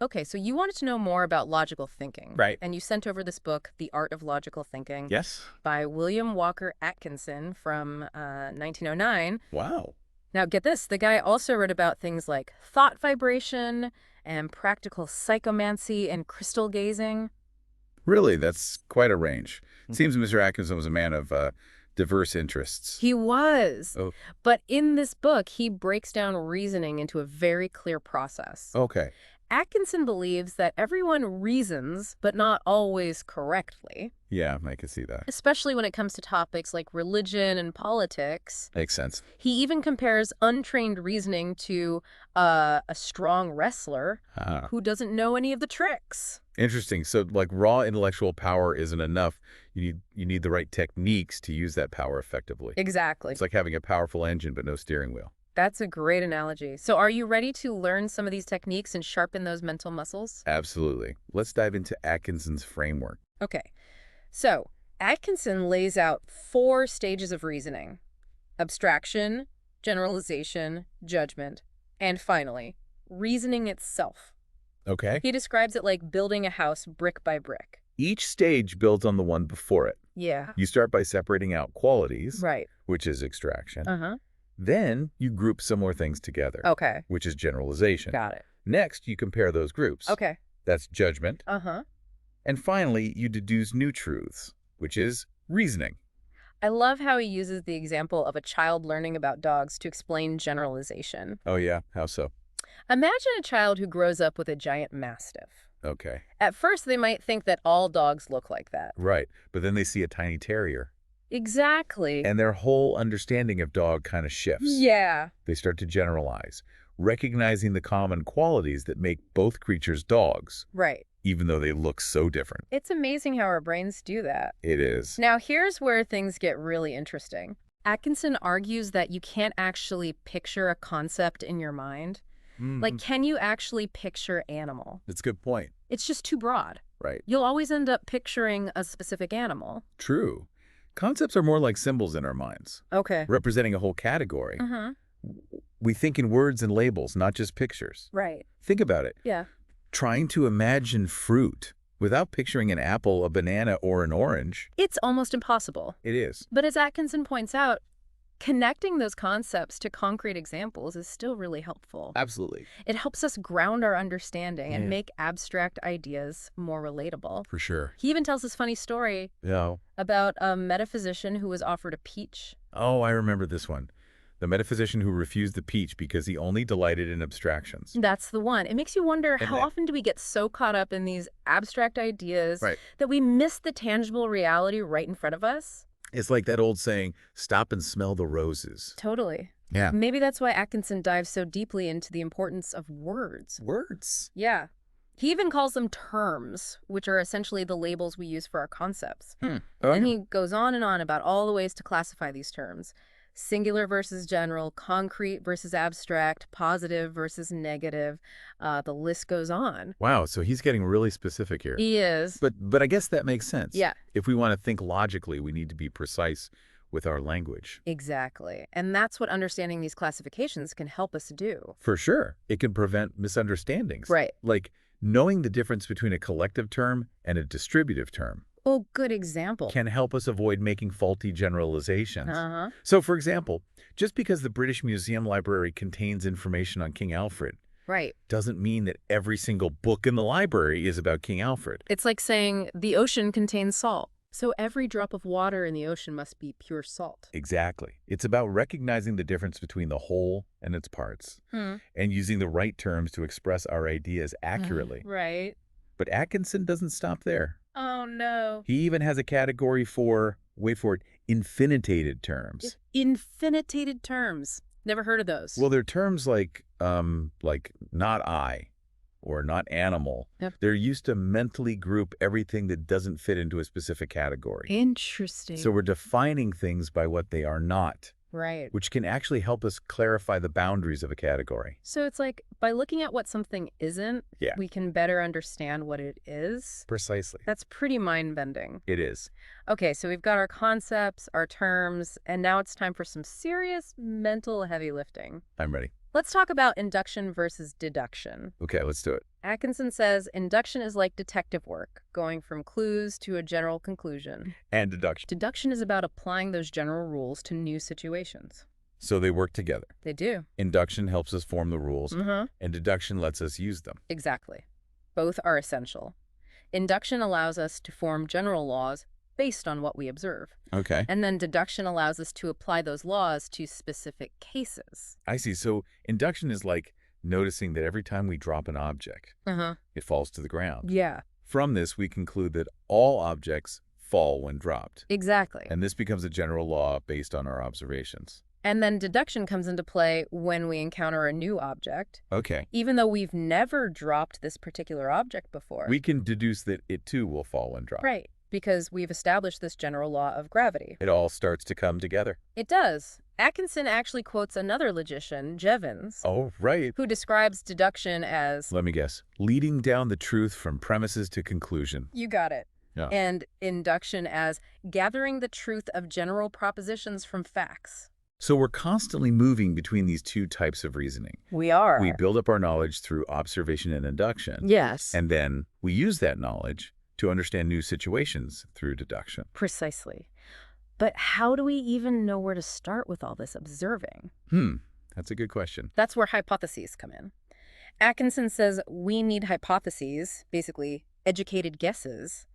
Okay, so you wanted to know more about logical thinking. Right. And you sent over this book, The Art of Logical Thinking, Yes? by William Walker Atkinson from 1909. Wow. Now, get this, the guy also wrote about things like thought vibration and practical psychomancy and crystal gazing. Really, that's quite a range. It seems Mr. Atkinson was a man of diverse interests. He was. Oh, But in this book, he breaks down reasoning into a very clear process. okay. Atkinson believes that everyone reasons, but not always correctly, Yeah, I can see that. especially when it comes to topics like religion and politics. Makes sense. He even compares untrained reasoning to a strong wrestler Ah, who doesn't know any of the tricks. interesting. So, like, raw intellectual power isn't enough. You need the right techniques to use that power effectively. Exactly. It's like having a powerful engine but no steering wheel. That's a great analogy. So are you ready to learn some of these techniques and sharpen those mental muscles? Absolutely. Let's dive into Atkinson's framework. Okay. So Atkinson lays out 4 stages of reasoning: abstraction, generalization, judgment, and finally, reasoning itself. Okay. He describes it like building a house brick by brick. Each stage builds on the one before it. Yeah. You start by separating out qualities, Right. which is extraction. Uh-huh. Then you group similar things together, Okay. which is generalization. Got it. Next, you compare those groups. Okay. That's judgment. Uh-huh. And finally, you deduce new truths, which is reasoning. I love how he uses the example of a child learning about dogs to explain generalization. Oh, yeah? How so? Imagine a child who grows up with a giant mastiff. Okay. At first, they might think that all dogs look like that. Right. But then they see a tiny terrier, Exactly. and their whole understanding of dog kind of shifts. Yeah. They start to generalize, recognizing the common qualities that make both creatures dogs, Right. even though they look so different. It's amazing how our brains do that. It is. Now, here's where things get really interesting. Atkinson argues that you can't actually picture a concept in your mind. Like, can you actually picture animal? That's a good point. It's just too broad. Right. You'll always end up picturing a specific animal. True. Concepts are more like symbols in our minds, Okay. representing a whole category. Uh-huh. We think in words and labels, not just pictures. Right. Think about it. Yeah. Trying to imagine fruit without picturing an apple, a banana, or an orange, It's almost impossible. it is. But as Atkinson points out, connecting those concepts to concrete examples is still really helpful. Absolutely. It helps us ground our understanding and Yeah. make abstract ideas more relatable. For sure. He even tells this funny story Yeah. about a metaphysician who was offered a peach. Oh, I remember this one. The metaphysician who refused the peach because he only delighted in abstractions. That's the one. It makes you wonder, And how that- often do we get so caught up in these abstract ideas Right. that we miss the tangible reality right in front of us? It's like that old saying, stop and smell the roses. Totally. Yeah. Maybe that's why Atkinson dives so deeply into the importance of words. Words. Yeah. He even calls them terms, which are essentially the labels we use for our concepts. Oh, And yeah. he goes on and on about all the ways to classify these terms: singular versus general, concrete versus abstract, positive versus negative. The list goes on. Wow, so he's getting really specific here. He is. But I guess that makes sense. Yeah. If we want to think logically, we need to be precise with our language. Exactly. And that's what understanding these classifications can help us do. For sure. It can prevent misunderstandings. Right. Like knowing the difference between a collective term and a distributive term Oh, good example. can help us avoid making faulty generalizations. Uh-huh. So, for example, just because the British Museum Library contains information on King Alfred Right. doesn't mean that every single book in the library is about King Alfred. It's like saying the ocean contains salt, so every drop of water in the ocean must be pure salt. Exactly. It's about recognizing the difference between the whole and its parts and using the right terms to express our ideas accurately. Right. But Atkinson doesn't stop there. Oh, no. He even has a category for, wait for it, infinitated terms. Infinitated terms. Never heard of those. Well, they're terms like not I or not animal. Yep. They're used to mentally group everything that doesn't fit into a specific category. Interesting. So we're defining things by what they are not, Right. which can actually help us clarify the boundaries of a category. So it's like by looking at what something isn't, Yeah. we can better understand what it is. Precisely. That's pretty mind-bending. It is. Okay, so we've got our concepts, our terms, and now it's time for some serious mental heavy lifting. I'm ready. Let's talk about induction versus deduction. Okay, let's do it. Atkinson says induction is like detective work, going from clues to a general conclusion. And deduction. Deduction is about applying those general rules to new situations. So they work together. They do. Induction helps us form the rules, and deduction lets us use them. Exactly. Both are essential. Induction allows us to form general laws based on what we observe. Okay. And then deduction allows us to apply those laws to specific cases. I see. So induction is like noticing that every time we drop an object, it falls to the ground. Yeah. From this, we conclude that all objects fall when dropped. Exactly. And this becomes a general law based on our observations. And then deduction comes into play when we encounter a new object. Okay. Even though we've never dropped this particular object before. We can deduce that it too will fall when dropped. Right. Because we've established this general law of gravity. It all starts to come together. It does. Atkinson actually quotes another logician, Jevons, Oh, right. who describes deduction as... Let me guess. Leading down the truth from premises to conclusion. You got it. Yeah. And induction as gathering the truth of general propositions from facts. So we're constantly moving between these two types of reasoning. We are. We build up our knowledge through observation and induction. Yes. And then we use that knowledge to understand new situations through deduction. Precisely. But how do we even know where to start with all this observing? That's a good question. That's where hypotheses come in. Atkinson says we need hypotheses, basically educated guesses,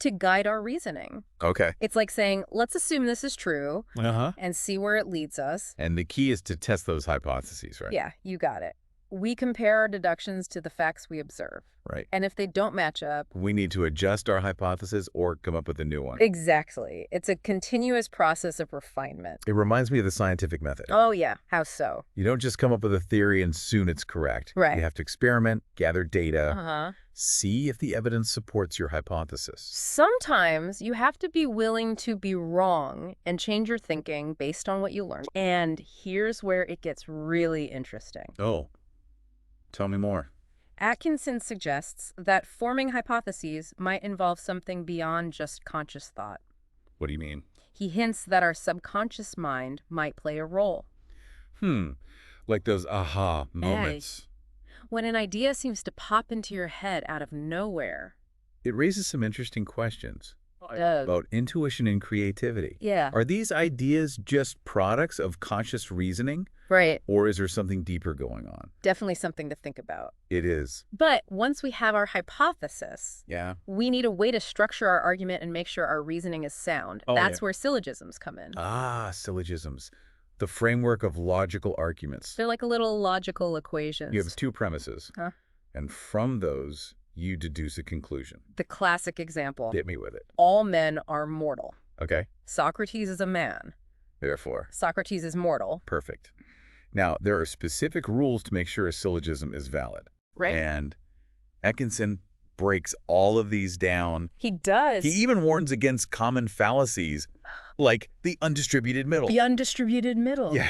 to guide our reasoning. Okay. It's like saying, let's assume this is true and see where it leads us. And the key is to test those hypotheses, right? Yeah, you got it. We compare our deductions to the facts we observe. Right. And if they don't match up... We need to adjust our hypothesis or come up with a new one. Exactly. It's a continuous process of refinement. It reminds me of the scientific method. Oh, yeah. How so? You don't just come up with a theory and soon it's correct. Right. You have to experiment, gather data, see if the evidence supports your hypothesis. Sometimes you have to be willing to be wrong and change your thinking based on what you learned. And here's where it gets really interesting. Oh, tell me more. Atkinson suggests that forming hypotheses might involve something beyond just conscious thought. What do you mean? He hints that our subconscious mind might play a role. Like those aha moments. When an idea seems to pop into your head out of nowhere. It raises some interesting questions It does. about intuition and creativity. Yeah. Are these ideas just products of conscious reasoning? Right. Or is there something deeper going on? Definitely something to think about. It is. But once we have our hypothesis, Yeah. we need a way to structure our argument and make sure our reasoning is sound. Oh, That's yeah. where syllogisms come in. Syllogisms. The framework of logical arguments. They're like little logical equations. You have two premises. Huh? And from those, you deduce a conclusion. The classic example. Hit me with it. All men are mortal. Okay? Socrates is a man. Therefore. Socrates is mortal. Perfect. Now, there are specific rules to make sure a syllogism is valid. Right. And Atkinson breaks all of these down. He does. He even warns against common fallacies, like the undistributed middle. The undistributed middle. Yeah.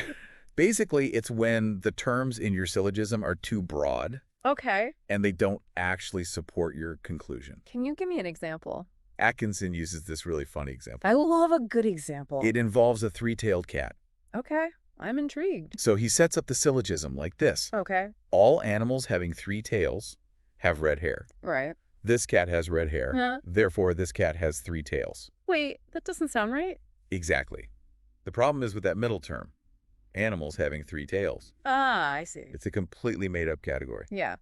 Basically, it's when the terms in your syllogism are too broad Okay. and they don't actually support your conclusion. Can you give me an example? Atkinson uses this really funny example. I love a good example. It involves a three-tailed cat. Okay. I'm intrigued. So he sets up the syllogism like this. Okay. All animals having three tails have red hair. Right. This cat has red hair. Huh? Therefore, this cat has three tails. Wait, that doesn't sound right. Exactly. The problem is with that middle term, animals having three tails. Ah, I see. It's a completely made-up category. Yeah.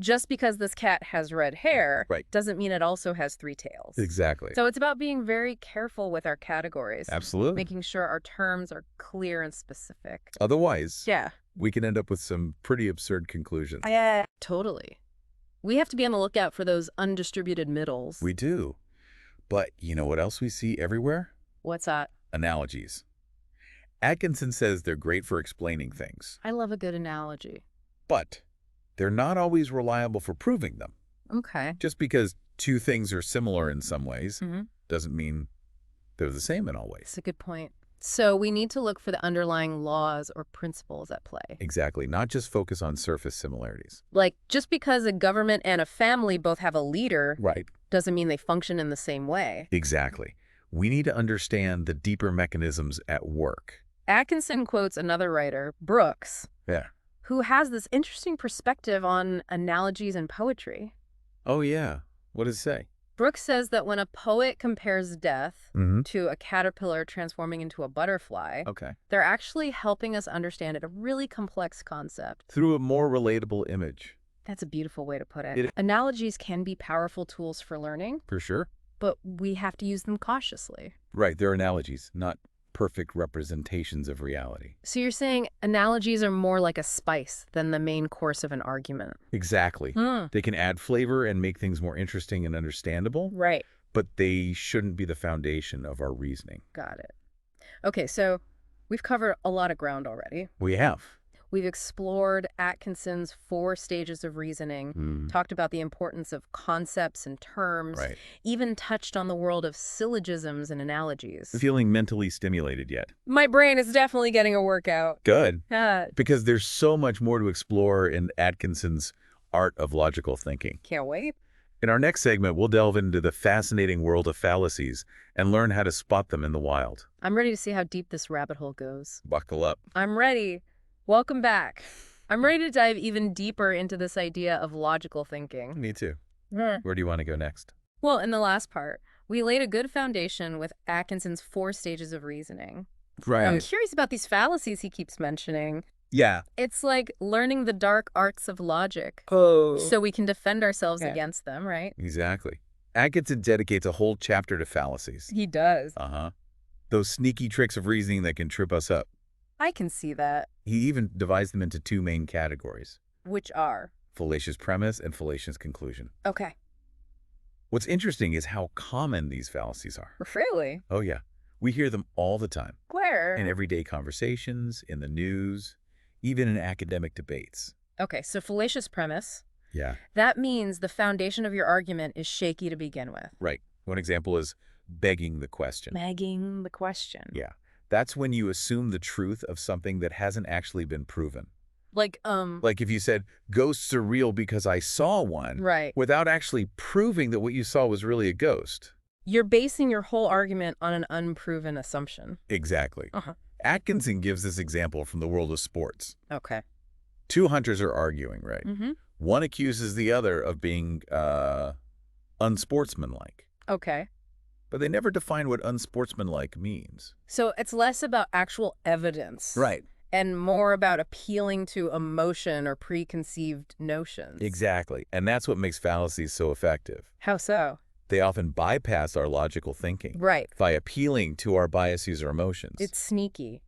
Just because this cat has red hair Right. doesn't mean it also has three tails. Exactly. So it's about being very careful with our categories. Absolutely. Making sure our terms are clear and specific. Otherwise, Yeah. we can end up with some pretty absurd conclusions. Yeah. Totally. We have to be on the lookout for those undistributed middles. We do. But you know what else we see everywhere? What's that? Analogies. Atkinson says they're great for explaining things, I love a good analogy. but they're not always reliable for proving them. Okay. Just because two things are similar in some ways Mm-hmm. doesn't mean they're the same in all ways. That's a good point. So we need to look for the underlying laws or principles at play. Exactly, not just focus on surface similarities. Like, just because a government and a family both have a leader Right. doesn't mean they function in the same way. Exactly. We need to understand the deeper mechanisms at work. Atkinson quotes another writer, Brooks, Yeah. who has this interesting perspective on analogies and poetry. Oh, yeah. What does it say? Brooks says that when a poet compares death Mm-hmm. to a caterpillar transforming into a butterfly, Okay. they're actually helping us understand a really complex concept. Through a more relatable image. That's a beautiful way to put it. Analogies can be powerful tools for learning, For sure. but we have to use them cautiously. Right. They're analogies, not perfect representations of reality. So you're saying analogies are more like a spice than the main course of an argument. Exactly. They can add flavor and make things more interesting and understandable, Right. but they shouldn't be the foundation of our reasoning. Got it. Okay, so we've covered a lot of ground already. We have. We've explored Atkinson's 4 stages of reasoning, talked about the importance of concepts and terms, Right. even touched on the world of syllogisms and analogies. Feeling mentally stimulated yet? My brain is definitely getting a workout. Good. Can't Because there's so much more to explore in Atkinson's art of logical thinking. wait. In our next segment, we'll delve into the fascinating world of fallacies and learn how to spot them in the wild. I'm ready to see how deep this rabbit hole goes. Buckle up. I'm ready. Welcome back. I'm ready to dive even deeper into this idea of logical thinking. Me too. Where do you want to go next? Well, in the last part, we laid a good foundation with Atkinson's 4 stages of reasoning. I'm curious about these fallacies he keeps mentioning. Yeah. It's like learning the dark arts of logic. Oh. So we can defend ourselves against them, right? Exactly. Atkinson dedicates a whole chapter to fallacies. He does. Those sneaky tricks of reasoning that can trip us up. I can see that. He even divides them into 2 main categories: Which are? fallacious premise and fallacious conclusion. Okay. What's interesting is how common these fallacies are. Really? Oh, yeah. We hear them all the time. Where? In everyday conversations, in the news, even in academic debates. Okay, so fallacious premise. Yeah. That means the foundation of your argument is shaky to begin with. Right. One example is begging the question. Begging the question. Yeah. That's when you assume the truth of something that hasn't actually been proven. Like if you said, ghosts are real because I saw one, right. without actually proving that what you saw was really a ghost. You're basing your whole argument on an unproven assumption. Exactly. Atkinson gives this example from the world of sports. Okay. 2 hunters are arguing, right? One accuses the other of being unsportsmanlike. Okay. But they never define what unsportsmanlike means. So it's less about actual evidence. Right. And more about appealing to emotion or preconceived notions. Exactly. And that's what makes fallacies so effective. How so? They often bypass our logical thinking. Right. By appealing to our biases or emotions. It's sneaky.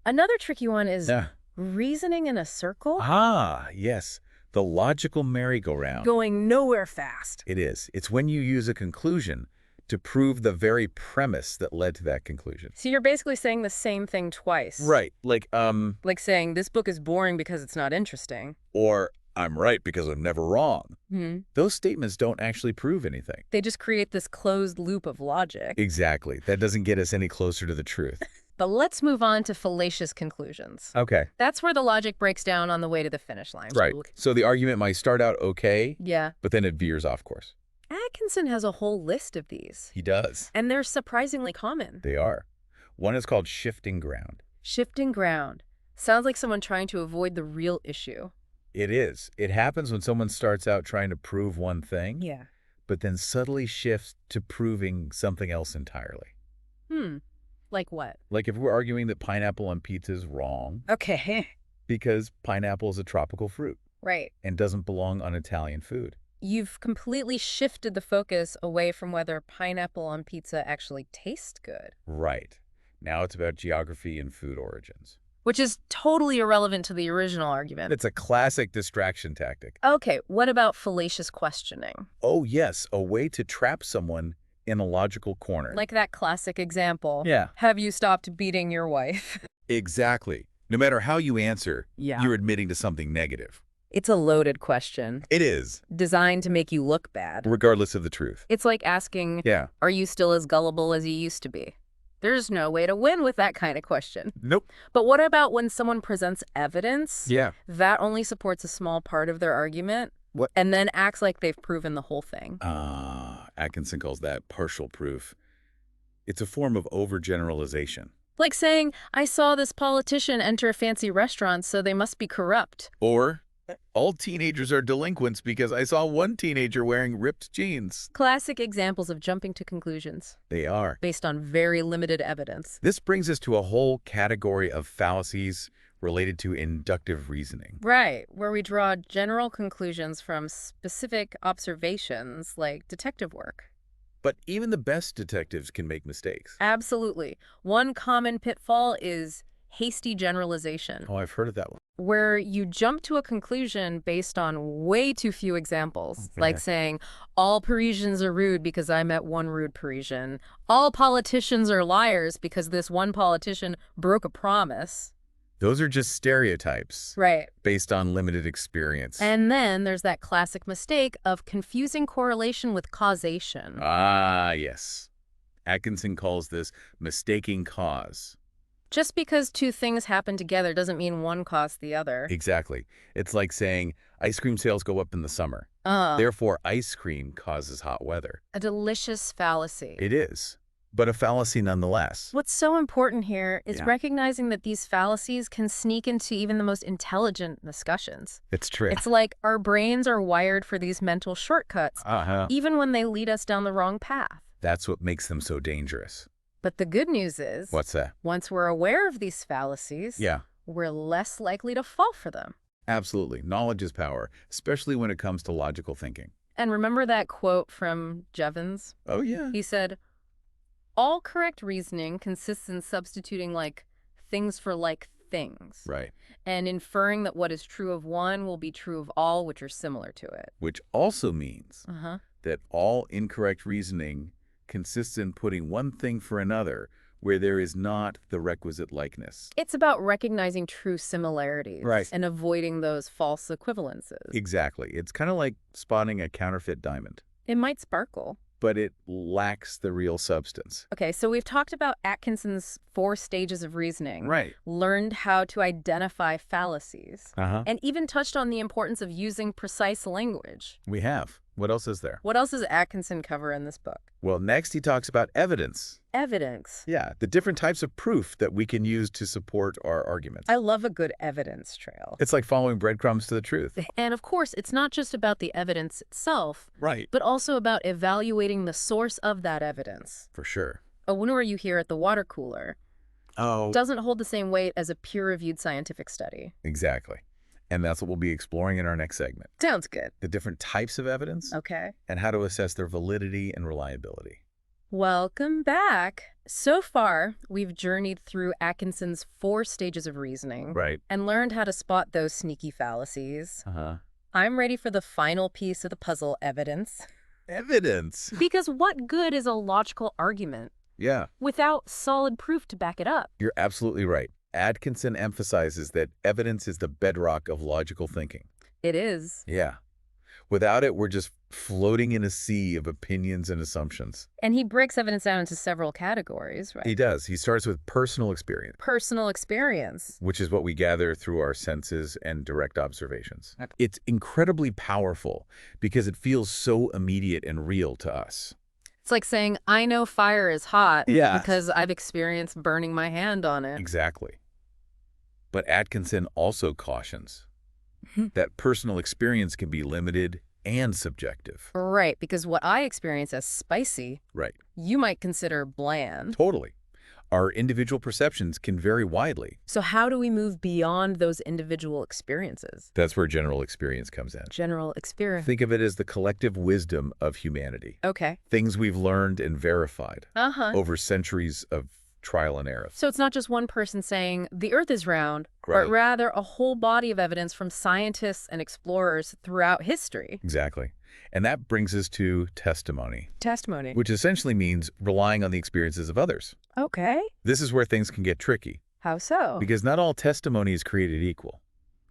Another tricky one is reasoning in a circle. Ah, yes. The logical merry-go-round. Going nowhere fast. It is. It's when you use a conclusion to prove the very premise that led to that conclusion. So you're basically saying the same thing twice. Right. Like saying this book is boring because it's not interesting. Or I'm right because I'm never wrong. Those statements don't actually prove anything. They just create this closed loop of logic. Exactly. That doesn't get us any closer to the truth. But let's move on to fallacious conclusions. Okay. That's where the logic breaks down on the way to the finish line. Right. So the argument might start out okay, yeah, but then it veers off course. Atkinson has a whole list of these. He does. And they're surprisingly common. They are. One is called shifting ground. Shifting ground. Sounds like someone trying to avoid the real issue. It is. It happens when someone starts out trying to prove one thing, Yeah. but then subtly shifts to proving something else entirely. Like what? Like if we're arguing that pineapple on pizza is wrong Okay. because pineapple is a tropical fruit Right. and doesn't belong on Italian food. You've completely shifted the focus away from whether pineapple on pizza actually tastes good. Right. Now it's about geography and food origins. Which is totally irrelevant to the original argument. It's a classic distraction tactic. Okay, what about fallacious questioning? Oh, yes, a way to trap someone in a logical corner. Like that classic example. Yeah. Have you stopped beating your wife? Exactly. No matter how you answer, Yeah. you're admitting to something negative. It's a loaded question. It is. Designed to make you look bad. Regardless of the truth. It's like asking, are you still as gullible as you used to be? There's no way to win with that kind of question. Nope. But what about when someone presents evidence? Yeah. That only supports a small part of their argument. What? And then acts like they've proven the whole thing. Atkinson calls that partial proof. It's a form of overgeneralization. Like saying, I saw this politician enter a fancy restaurant, so they must be corrupt. Or, all teenagers are delinquents because I saw one teenager wearing ripped jeans. Classic examples of jumping to conclusions They are. based on very limited evidence. This brings us to a whole category of fallacies related to inductive reasoning. Right, where we draw general conclusions from specific observations, like detective work. But even the best detectives can make mistakes. Absolutely. One common pitfall is hasty generalization, Oh, I've heard of that one. where you jump to a conclusion based on way too few examples, Okay. like saying, all Parisians are rude because I met one rude Parisian. All politicians are liars because this one politician broke a promise. Those are just stereotypes Right. based on limited experience. And then there's that classic mistake of confusing correlation with causation. Ah, yes. Atkinson calls this mistaking cause. Just because two things happen together doesn't mean one caused the other. Exactly. It's like saying ice cream sales go up in the summer. Uh, Therefore, ice cream causes hot weather. a delicious fallacy. It is, but a fallacy nonetheless. What's so important here is Yeah. recognizing that these fallacies can sneak into even the most intelligent discussions. It's true. It's like our brains are wired for these mental shortcuts, even when they lead us down the wrong path. That's what makes them so dangerous. But the good news is, What's that? once we're aware of these fallacies, Yeah, we're less likely to fall for them. absolutely. Knowledge is power, especially when it comes to logical thinking. And remember that quote from Jevons? Oh, yeah. He said, all correct reasoning consists in substituting like things for like things, Right. and inferring that what is true of one will be true of all which are similar to it. Which also means Uh-huh. that all incorrect reasoning consists in putting one thing for another where there is not the requisite likeness. It's about recognizing true similarities Right. and avoiding those false equivalences. Exactly. It's kind of like spotting a counterfeit diamond, It might sparkle. but it lacks the real substance. Okay, so we've talked about Atkinson's 4 stages of reasoning, Right. learned how to identify fallacies, Uh-huh. and even touched on the importance of using precise language. We have. What else is there? What else does Atkinson cover in this book? Well, next he talks about evidence. Evidence. Yeah, the different types of proof that we can use to support our arguments. I love a good evidence trail. It's like following breadcrumbs to the truth. And of course, it's not just about the evidence itself, Right. but also about evaluating the source of that evidence. For sure. A winner you hear at the water cooler Oh, doesn't hold the same weight as a peer-reviewed scientific study. exactly. And that's what we'll be exploring in our next segment. Sounds good. The different types of evidence Okay. and how to assess their validity and reliability. Welcome back. So far, we've journeyed through Atkinson's 4 stages of reasoning Right. and learned how to spot those sneaky fallacies. Uh-huh. I'm ready for the final piece of the puzzle, evidence. Evidence. Because what good is a logical argument Yeah, without solid proof to back it up? you're absolutely right. Atkinson emphasizes that evidence is the bedrock of logical thinking. It is. Yeah. Without it, we're just floating in a sea of opinions and assumptions. And he breaks evidence down into several categories, right? He does. He starts with personal experience, Personal experience. which is what we gather through our senses and direct observations. It's incredibly powerful because it feels so immediate and real to us. It's like saying, I know fire is hot Yeah. because I've experienced burning my hand on it. Exactly. But Atkinson also cautions Mhm. that personal experience can be limited and subjective. Right, because what I experience as spicy, Right. you might consider bland. Totally. Our individual perceptions can vary widely. So how do we move beyond those individual experiences? That's where general experience comes in. General experience. Think of it as the collective wisdom of humanity. Okay. Things we've learned and verified Uh-huh. over centuries of trial and error. So it's not just one person saying the Earth is round, Right. but rather a whole body of evidence from scientists and explorers throughout history. Exactly. And that brings us to testimony, Testimony. which essentially means relying on the experiences of others. Okay. This is where things can get tricky How so? because not all testimony is created equal.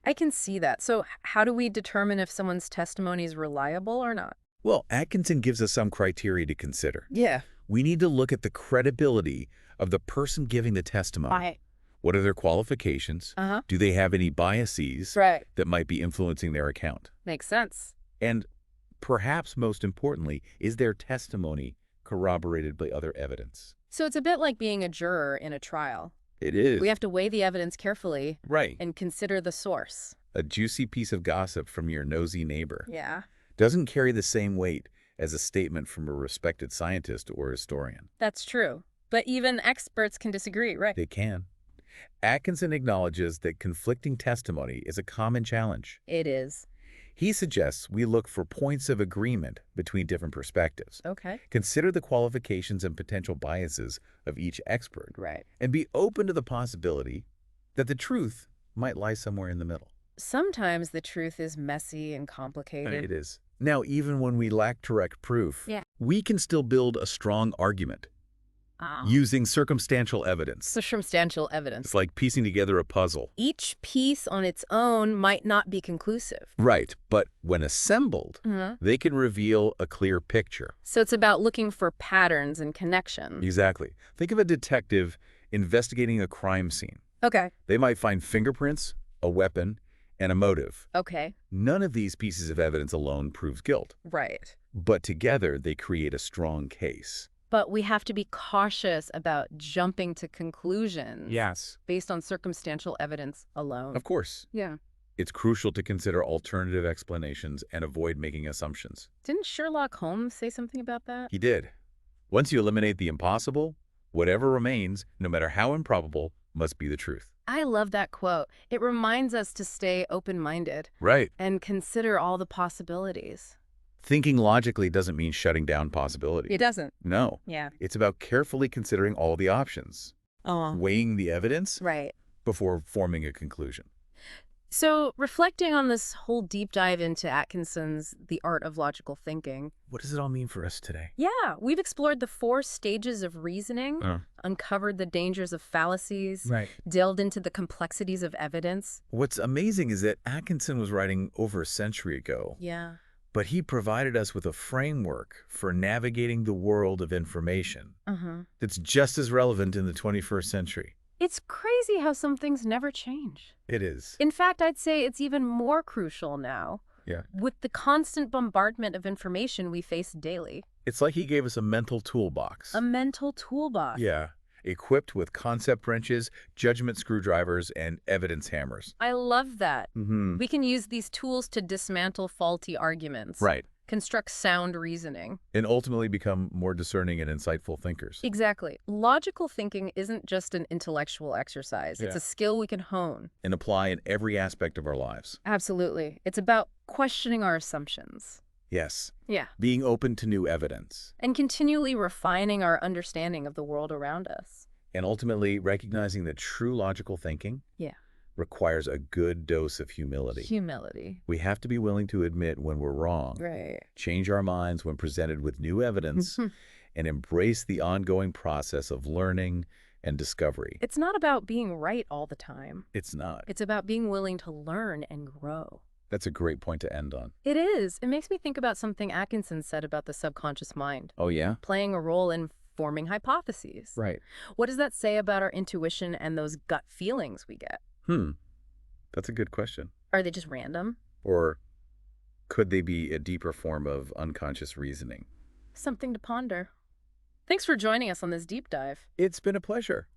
I can see that. So how do we determine if someone's testimony is reliable or not? Well, Atkinson gives us some criteria to consider. Yeah. We need to look at the credibility of the person giving the testimony. What are their qualifications? Uh-huh. Do they have any biases Right. that might be influencing their account? Makes sense. And perhaps most importantly, is their testimony corroborated by other evidence? So it's a bit like being a juror in a trial. It is. We have to weigh the evidence carefully Right. and consider the source. A juicy piece of gossip from your nosy neighbor Yeah. doesn't carry the same weight as a statement from a respected scientist or historian. That's true. But even experts can disagree, right? They can. Atkinson acknowledges that conflicting testimony is a common challenge. It is. He suggests we look for points of agreement between different perspectives. Okay. Consider the qualifications and potential biases of each expert, Right. and be open to the possibility that the truth might lie somewhere in the middle. Sometimes the truth is messy and complicated. It is. Now, even when we lack direct proof, Yeah. we can still build a strong argument Oh. using circumstantial evidence. Circumstantial evidence. It's like piecing together a puzzle. Each piece on its own might not be conclusive. Right, but when assembled, they can reveal a clear picture. So it's about looking for patterns and connections. Exactly. Think of a detective investigating a crime scene. Okay. They might find fingerprints, a weapon, and a motive. Okay. None of these pieces of evidence alone proves guilt, Right. but together they create a strong case. But we have to be cautious about jumping to conclusions. Yes. Based on circumstantial evidence alone. Of course. Yeah. It's crucial to consider alternative explanations and avoid making assumptions. Didn't Sherlock Holmes say something about that? He did. Once you eliminate the impossible, whatever remains, no matter how improbable, must be the truth. I love that quote. It reminds us to stay open-minded Right. and consider all the possibilities. Thinking logically doesn't mean shutting down possibility. It doesn't. No. Yeah. It's about carefully considering all the options, Oh. weighing the evidence Right. before forming a conclusion. So, reflecting on this whole deep dive into Atkinson's The Art of Logical Thinking. What does it all mean for us today? Yeah, we've explored the 4 stages of reasoning, uncovered the dangers of fallacies, Right. delved into the complexities of evidence. What's amazing is that Atkinson was writing over a century ago, Yeah. but he provided us with a framework for navigating the world of information that's just as relevant in the 21st century. It's crazy how some things never change. It is. In fact, I'd say it's even more crucial now. Yeah. With the constant bombardment of information we face daily. It's like he gave us a mental toolbox. A mental toolbox. Yeah. Equipped with concept wrenches, judgment screwdrivers, and evidence hammers. I love that. Mm-hmm. We can use these tools to dismantle faulty arguments. Right. Construct sound reasoning. And ultimately become more discerning and insightful thinkers. Exactly. Logical thinking isn't just an intellectual exercise. It's a skill we can hone. And apply in every aspect of our lives. Absolutely. It's about questioning our assumptions. Yes. Yeah. Being open to new evidence. And continually refining our understanding of the world around us. And ultimately recognizing that true logical thinking requires a good dose of humility. Humility. We have to be willing to admit when we're wrong, Right. change our minds when presented with new evidence, and embrace the ongoing process of learning and discovery. It's not about being right all the time. It's not. It's about being willing to learn and grow. That's a great point to end on. It is. It makes me think about something Atkinson said about the subconscious mind. Oh, yeah? Playing a role in forming hypotheses. Right. What does that say about our intuition and those gut feelings we get? That's a good question. Are they just random? Or could they be a deeper form of unconscious reasoning? Something to ponder. Thanks for joining us on this deep dive. It's been a pleasure.